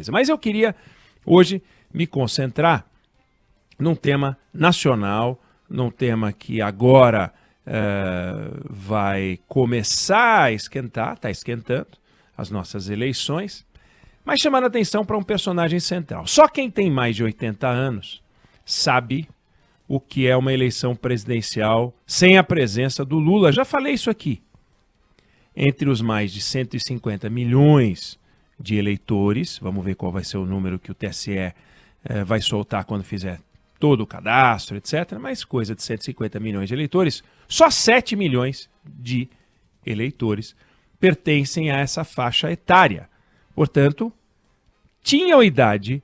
coisa. Mas eu queria hoje me concentrar num tema nacional, num tema que agora vai começar a esquentar, está esquentando as nossas eleições, mas chamando a atenção para um personagem central. Só quem tem mais de 80 anos sabe o que é uma eleição presidencial sem a presença do Lula. Já falei isso aqui. Entre os mais de 150 milhões de eleitores, vamos ver qual vai ser o número que o TSE vai soltar quando fizer todo o cadastro, etc., mas coisa de 150 milhões de eleitores, só 7 milhões de eleitores pertencem a essa faixa etária. Portanto, tinham idade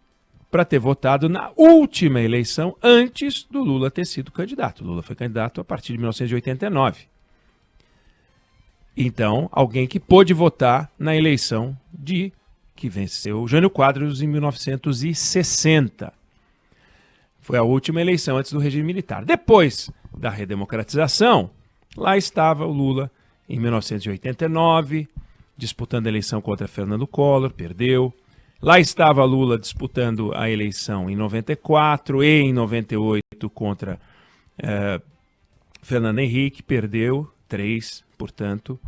para ter votado na última eleição antes do Lula ter sido candidato. O Lula foi candidato a partir de 1989. Então, alguém que pôde votar na eleição que venceu Jânio Quadros em 1960. Foi a última eleição antes do regime militar. Depois da redemocratização, lá estava o Lula em 1989, disputando a eleição contra Fernando Collor, perdeu. Lá estava Lula disputando a eleição em 94 e em 98 contra Fernando Henrique, perdeu 3, portanto,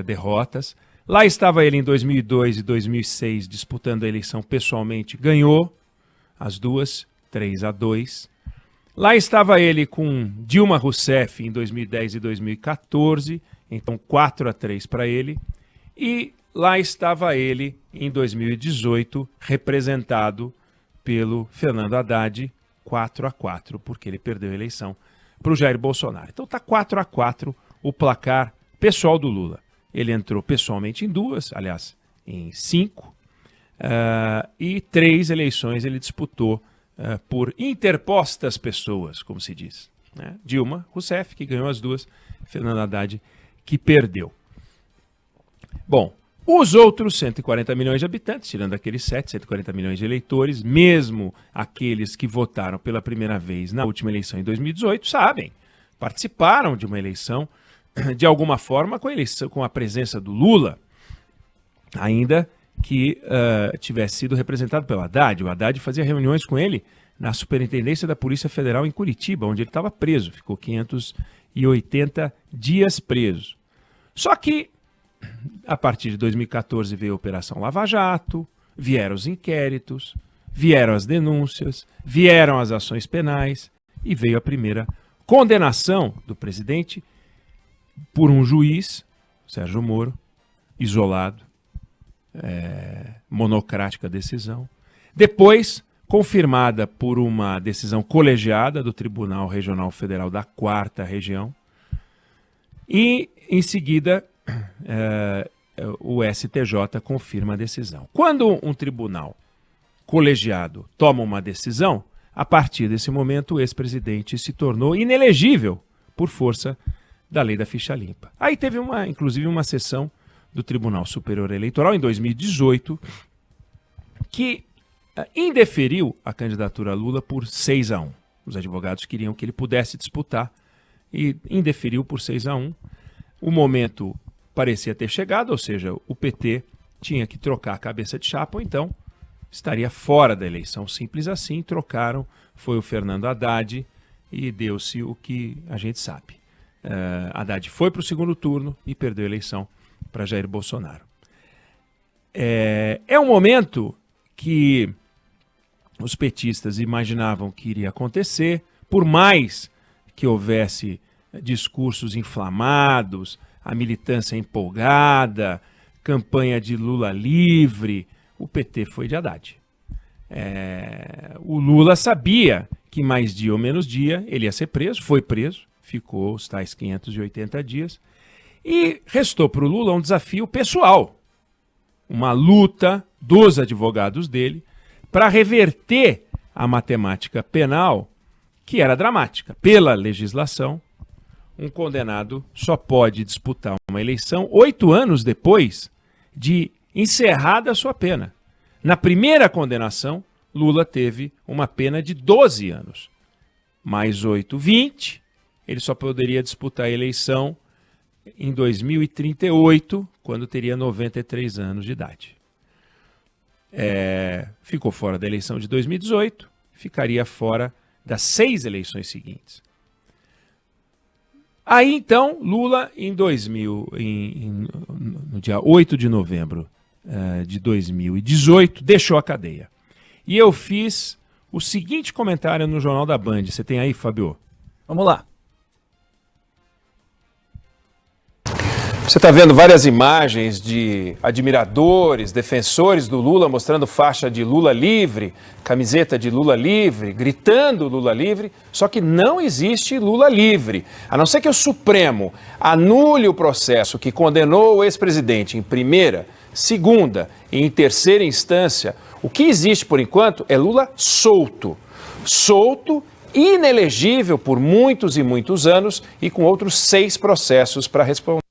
derrotas. Lá estava ele em 2002 e 2006 disputando a eleição pessoalmente, ganhou as duas, 3-2. Lá estava ele com Dilma Rousseff em 2010 e 2014, então 4-3 para ele. E lá estava ele em 2018, representado pelo Fernando Haddad, 4-4, porque ele perdeu a eleição para o Jair Bolsonaro. Então está 4-4 o placar pessoal do Lula. Ele entrou pessoalmente em 2, aliás, em 5, e 3 eleições ele disputou por interpostas pessoas, como se diz. Né? Dilma Rousseff, que ganhou as 2, Fernando Haddad, que perdeu. Bom, os outros 140 milhões de habitantes, tirando aqueles 140 milhões de eleitores, mesmo aqueles que votaram pela primeira vez na última eleição em 2018, sabem, participaram de uma eleição, de alguma forma, com a presença do Lula, ainda que tivesse sido representado pelo Haddad. O Haddad fazia reuniões com ele na Superintendência da Polícia Federal em Curitiba, onde ele estava preso, ficou 580 dias preso. Só que, a partir de 2014 veio a Operação Lava Jato, vieram os inquéritos, vieram as denúncias, vieram as ações penais e veio a primeira condenação do presidente por um juiz, Sérgio Moro, isolado, monocrática decisão. Depois, confirmada por uma decisão colegiada do Tribunal Regional Federal da 4ª Região. E, em seguida, o STJ confirma a decisão. Quando um tribunal colegiado toma uma decisão, a partir desse momento o ex-presidente se tornou inelegível por força da lei da ficha limpa. Aí teve inclusive uma sessão do Tribunal Superior Eleitoral em 2018 que indeferiu a candidatura Lula por 6-1. Os advogados queriam que ele pudesse disputar e indeferiu por 6-1. O momento parecia ter chegado, ou seja, o PT tinha que trocar a cabeça de chapa, ou então estaria fora da eleição. Simples assim, trocaram, foi o Fernando Haddad e deu-se o que a gente sabe. Haddad foi para o segundo turno e perdeu a eleição para Jair Bolsonaro. É um momento que os petistas imaginavam que iria acontecer, por mais que houvesse discursos inflamados, a militância empolgada, campanha de Lula livre, o PT foi de Haddad. O Lula sabia que mais dia ou menos dia ele ia ser preso, foi preso, ficou os tais 580 dias, e restou para o Lula um desafio pessoal, uma luta dos advogados dele para reverter a matemática penal, que era dramática. Pela legislação, um condenado só pode disputar uma eleição 8 anos depois de encerrada a sua pena. Na primeira condenação, Lula teve uma pena de 12 anos. Mais 8, 20. Ele só poderia disputar a eleição em 2038, quando teria 93 anos de idade. ficou fora da eleição de 2018, ficaria fora das 6 eleições seguintes. Aí então, Lula, no dia 8 de novembro de 2018, deixou a cadeia. E eu fiz o seguinte comentário no Jornal da Band. Você tem aí, Fábio? Vamos lá. Você está vendo várias imagens de admiradores, defensores do Lula, mostrando faixa de Lula livre, camiseta de Lula livre, gritando Lula livre, só que não existe Lula livre. A não ser que o Supremo anule o processo que condenou o ex-presidente em primeira, segunda e em terceira instância, o que existe por enquanto é Lula solto. Solto, inelegível por muitos e muitos anos e com outros 6 processos para responder.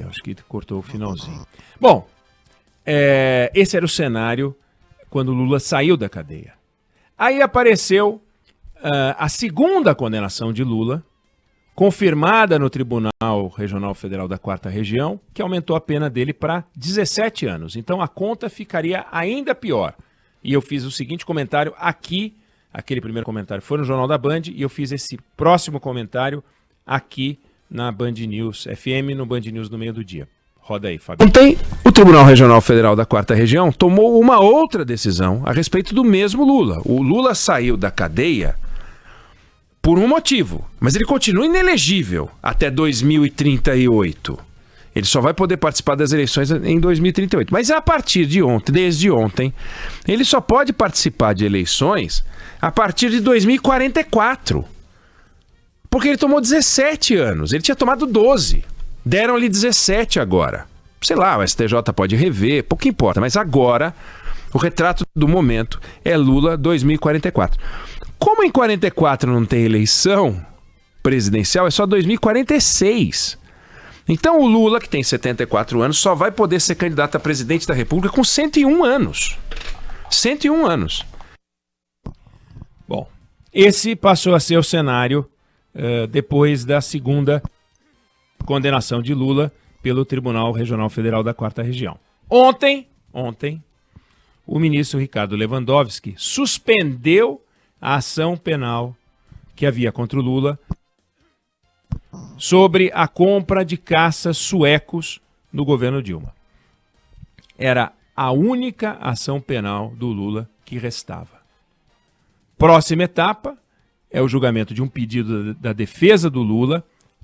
Acho que cortou o finalzinho. Bom, esse era o cenário quando Lula saiu da cadeia. Aí apareceu a segunda condenação de Lula, confirmada no Tribunal Regional Federal da 4ª Região, que aumentou a pena dele para 17 anos. Então a conta ficaria ainda pior. E eu fiz o seguinte comentário aqui, aquele primeiro comentário foi no Jornal da Band, e eu fiz esse próximo comentário aqui na Band News FM, no Band News no meio do dia. Roda aí, Fábio. Ontem, o Tribunal Regional Federal da 4ª Região tomou uma outra decisão a respeito do mesmo Lula. O Lula saiu da cadeia por um motivo, mas ele continua inelegível até 2038. Ele só vai poder participar das eleições em 2038. Mas a partir de ontem, desde ontem, ele só pode participar de eleições a partir de 2044. Porque ele tomou 17 anos, ele tinha tomado 12, deram-lhe 17 agora. Sei lá, o STJ pode rever, pouco importa, mas agora o retrato do momento é Lula 2044. Como em 44 não tem eleição presidencial, é só 2046. Então o Lula, que tem 74 anos, só vai poder ser candidato a presidente da República com 101 anos. 101 anos. Bom, esse passou a ser o cenário depois da segunda condenação de Lula pelo Tribunal Regional Federal da 4ª Região. Ontem, o ministro Ricardo Lewandowski suspendeu a ação penal que havia contra o Lula sobre a compra de caças suecos no governo Dilma. Era a única ação penal do Lula que restava. Próxima etapa é o julgamento de um pedido da defesa do Lula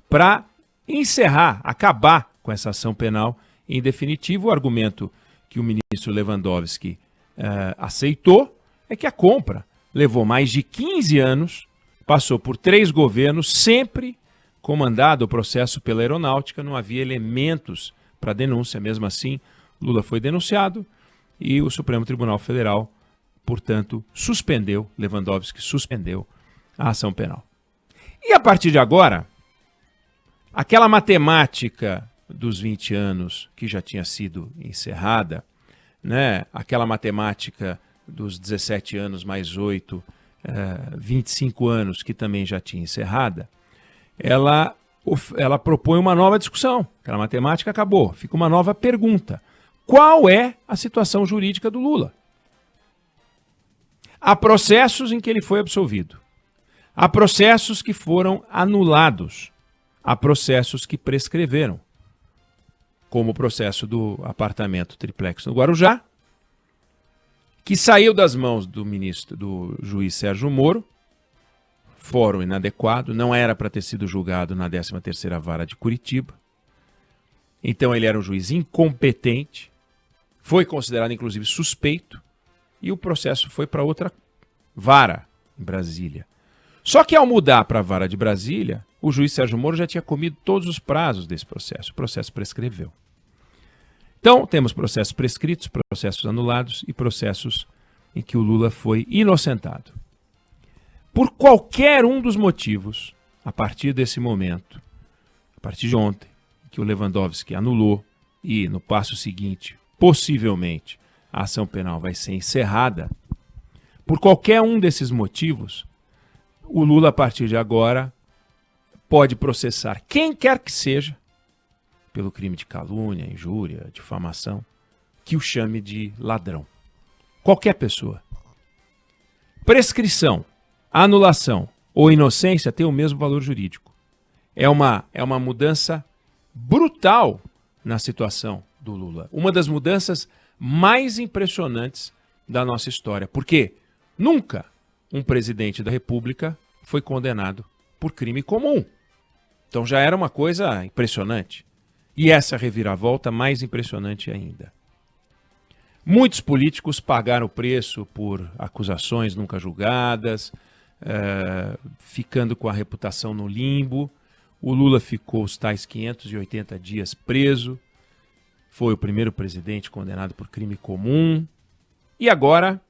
para encerrar, acabar com essa ação penal em definitivo. O argumento que o ministro Lewandowski aceitou é que a compra levou mais de 15 anos, passou por 3 governos, sempre comandado o processo pela aeronáutica, não havia elementos para denúncia. Mesmo assim, Lula foi denunciado e o Supremo Tribunal Federal, portanto, Lewandowski suspendeu a ação penal. E a partir de agora, aquela matemática dos 20 anos que já tinha sido encerrada, né? Aquela matemática dos 17 anos mais 8, 25 anos que também já tinha encerrada, ela propõe uma nova discussão. Aquela matemática acabou, fica uma nova pergunta. Qual é a situação jurídica do Lula? Há processos em que ele foi absolvido. Há processos que foram anulados. Há processos que prescreveram, como o processo do apartamento triplex no Guarujá, que saiu das mãos do juiz Sérgio Moro, fórum inadequado, não era para ter sido julgado na 13ª Vara de Curitiba. Então ele era um juiz incompetente, foi considerado inclusive suspeito, e o processo foi para outra vara em Brasília. Só que ao mudar para a vara de Brasília, o juiz Sérgio Moro já tinha comido todos os prazos desse processo. O processo prescreveu. Então, temos processos prescritos, processos anulados e processos em que o Lula foi inocentado. Por qualquer um dos motivos, a partir desse momento, a partir de ontem, que o Lewandowski anulou e, no passo seguinte, possivelmente, a ação penal vai ser encerrada, por qualquer um desses motivos, o Lula, a partir de agora, pode processar quem quer que seja, pelo crime de calúnia, injúria, difamação, que o chame de ladrão. Qualquer pessoa. Prescrição, anulação ou inocência tem o mesmo valor jurídico. É uma mudança brutal na situação do Lula. Uma das mudanças mais impressionantes da nossa história. Porque nunca um presidente da República foi condenado por crime comum. Então já era uma coisa impressionante. E essa reviravolta mais impressionante ainda. Muitos políticos pagaram o preço por acusações nunca julgadas, ficando com a reputação no limbo. O Lula ficou os tais 580 dias preso. Foi o primeiro presidente condenado por crime comum. E agora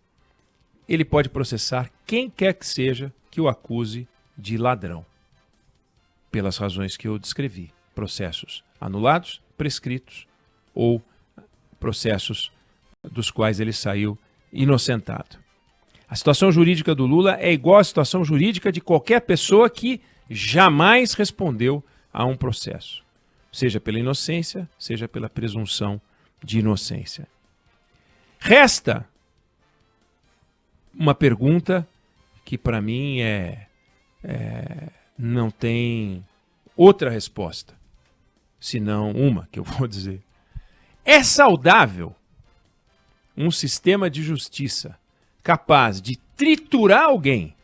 ele pode processar quem quer que seja que o acuse de ladrão. Pelas razões que eu descrevi. Processos anulados, prescritos ou processos dos quais ele saiu inocentado. A situação jurídica do Lula é igual à situação jurídica de qualquer pessoa que jamais respondeu a um processo, seja pela inocência, seja pela presunção de inocência. Resta uma pergunta que para mim não tem outra resposta, senão uma que eu vou dizer. É saudável um sistema de justiça capaz de triturar alguém,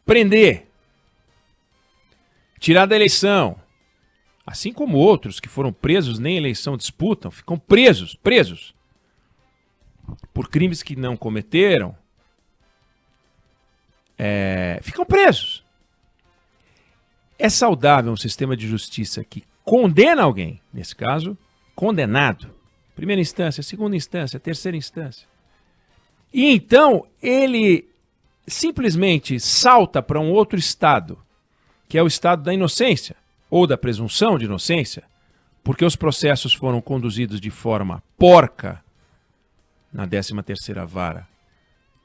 prender, tirar da eleição, assim como outros que foram presos, nem eleição disputam, ficam presos por crimes que não cometeram, ficam presos. É saudável um sistema de justiça que condena alguém, nesse caso, condenado, primeira instância, segunda instância, terceira instância. E então ele simplesmente salta para um outro estado, que é o estado da inocência, ou da presunção de inocência, porque os processos foram conduzidos de forma porca na 13ª vara,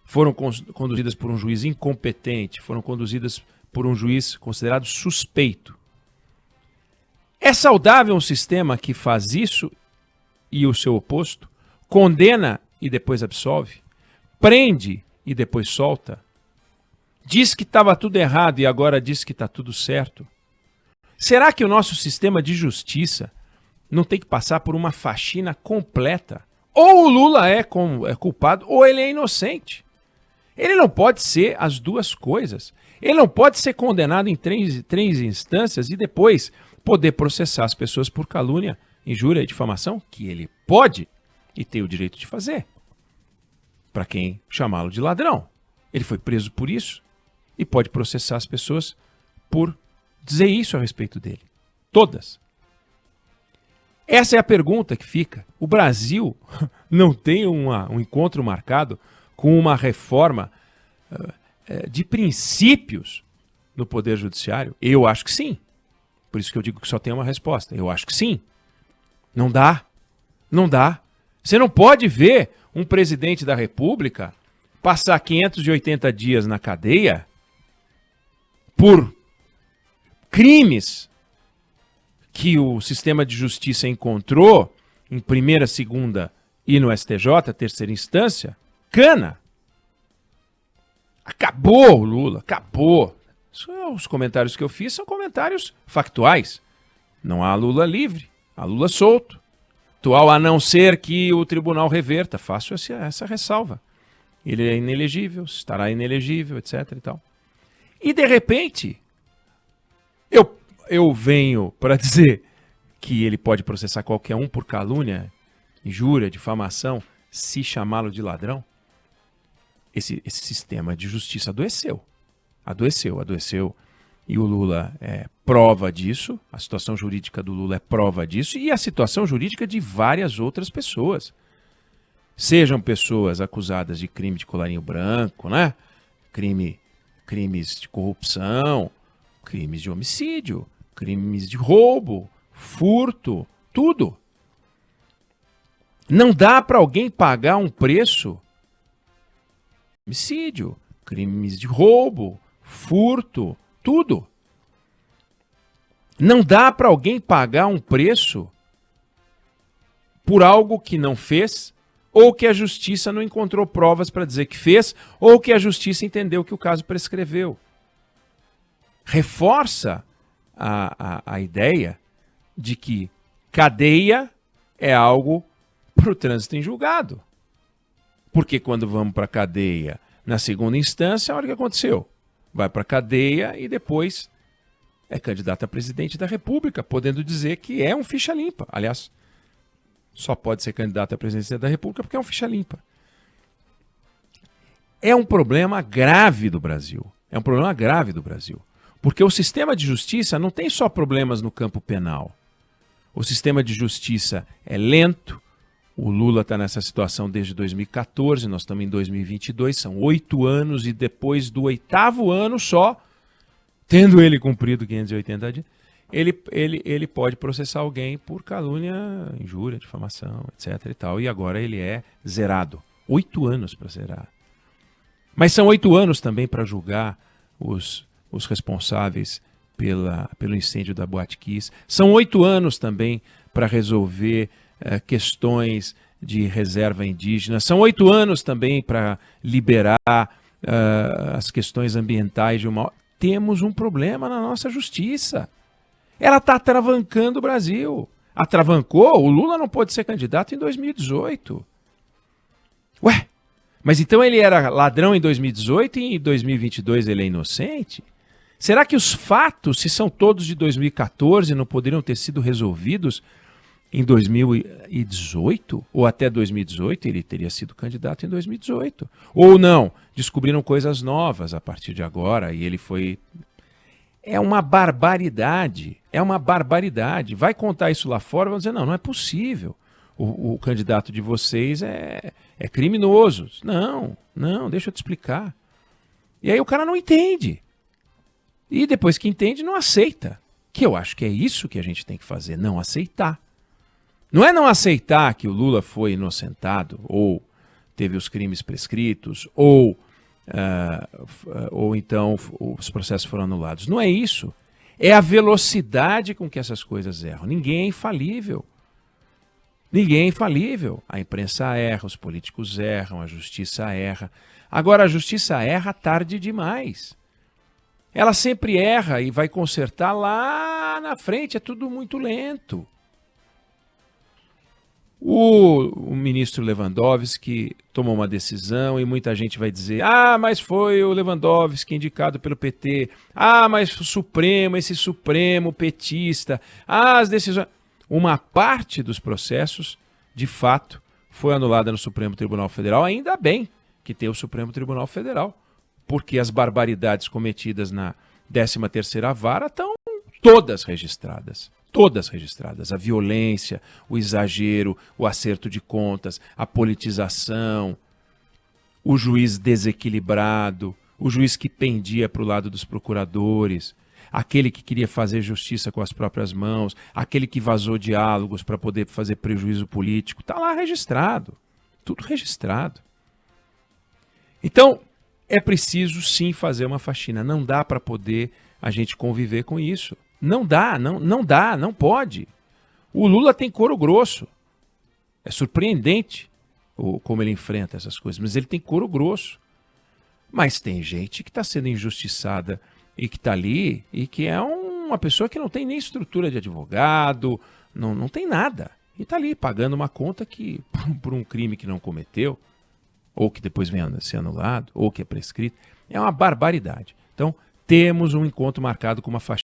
foram conduzidas por um juiz incompetente, foram conduzidas por um juiz considerado suspeito. É saudável um sistema que faz isso e o seu oposto, condena e depois absolve, prende e depois solta, diz que estava tudo errado e agora diz que está tudo certo? Será que o nosso sistema de justiça não tem que passar por uma faxina completa? Ou o Lula é culpado ou ele é inocente. Ele não pode ser as duas coisas. Ele não pode ser condenado em três instâncias e depois poder processar as pessoas por calúnia, injúria e difamação, que ele pode e tem o direito de fazer. Para quem chamá-lo de ladrão. Ele foi preso por isso e pode processar as pessoas por dizer isso a respeito dele. Todas. Essa é a pergunta que fica. O Brasil não tem um encontro marcado com uma reforma de princípios no Poder Judiciário? Eu acho que sim. Por isso que eu digo que só tem uma resposta. Eu acho que sim. Não dá. Não dá. Você não pode ver um presidente da República passar 580 dias na cadeia por crimes que o sistema de justiça encontrou em primeira, segunda e no STJ, terceira instância. Cana. Acabou o Lula, acabou. Os comentários que eu fiz são comentários factuais. Não há Lula livre, há Lula solto. Atual, a não ser que o tribunal reverta. Faço essa ressalva. Ele é inelegível, estará inelegível, etc. e tal. E de repente, eu venho para dizer que ele pode processar qualquer um por calúnia, injúria, difamação, se chamá-lo de ladrão. Esse sistema de justiça adoeceu. Adoeceu. E o Lula é prova disso, a situação jurídica do Lula é prova disso, e a situação jurídica de várias outras pessoas. Sejam pessoas acusadas de crime de colarinho branco, né? Crimes de corrupção, crimes de homicídio, crimes de roubo, furto, tudo. Não dá para alguém pagar um preço. Homicídio, crimes de roubo, furto, tudo. Não dá para alguém pagar um preço por algo que não fez, ou que a justiça não encontrou provas para dizer que fez, ou que a justiça entendeu que o caso prescreveu. Reforça a ideia de que cadeia é algo para o trânsito em julgado. Porque quando vamos para a cadeia na segunda instância, olha o que aconteceu. Vai para a cadeia e depois é candidato a presidente da República, podendo dizer que é um ficha limpa. Aliás, só pode ser candidato à presidência da República porque é um ficha limpa. É um problema grave do Brasil. É um problema grave do Brasil. Porque o sistema de justiça não tem só problemas no campo penal. O sistema de justiça é lento. O Lula está nessa situação desde 2014, nós estamos em 2022, são 8 anos e depois do 8º ano só, tendo ele cumprido 580 dias, ele pode processar alguém por calúnia, injúria, difamação, etc. e tal. E agora ele é zerado. 8 anos para zerar. Mas são 8 anos também para julgar os responsáveis pelo incêndio da Boate Kiss. São 8 anos também para resolver questões de reserva indígena. São 8 anos também para liberar as questões ambientais de uma... Temos um problema na nossa justiça. Ela está atravancando o Brasil. Atravancou? O Lula não pode ser candidato em 2018. Ué, mas então ele era ladrão em 2018 e em 2022 ele é inocente? Será que os fatos, se são todos de 2014, não poderiam ter sido resolvidos em 2018? Ou até 2018 ele teria sido candidato em 2018? Ou não? Descobriram coisas novas a partir de agora e ele foi... É uma barbaridade. É uma barbaridade. Vai contar isso lá fora, vão dizer, não é possível. O candidato de vocês é criminoso. Não, deixa eu te explicar. E aí o cara não entende. E depois que entende, não aceita. Que eu acho que é isso que a gente tem que fazer, não aceitar. Não é não aceitar que o Lula foi inocentado, ou teve os crimes prescritos, ou então os processos foram anulados. Não é isso. É a velocidade com que essas coisas erram. Ninguém é infalível. Ninguém é infalível. A imprensa erra, os políticos erram, a justiça erra. Agora, a justiça erra tarde demais. Ela sempre erra e vai consertar lá na frente. É tudo muito lento. O ministro Lewandowski tomou uma decisão e muita gente vai dizer, mas foi o Lewandowski indicado pelo PT, mas o Supremo, esse Supremo petista, as decisões... Uma parte dos processos, de fato, foi anulada no Supremo Tribunal Federal, ainda bem que tem o Supremo Tribunal Federal, porque as barbaridades cometidas na 13ª Vara estão todas registradas. Todas registradas. A violência, o exagero, o acerto de contas, a politização, o juiz desequilibrado, o juiz que pendia para o lado dos procuradores, aquele que queria fazer justiça com as próprias mãos, aquele que vazou diálogos para poder fazer prejuízo político. Está lá registrado. Tudo registrado. Então, é preciso sim fazer uma faxina. Não dá para poder a gente conviver com isso. Não dá, não pode. O Lula tem couro grosso. É surpreendente como ele enfrenta essas coisas, mas ele tem couro grosso. Mas tem gente que está sendo injustiçada e que está ali e que é uma pessoa que não tem nem estrutura de advogado, não tem nada. E está ali pagando uma conta que por um crime que não cometeu, ou que depois vem a ser anulado, ou que é prescrito. É uma barbaridade. Então, temos um encontro marcado com uma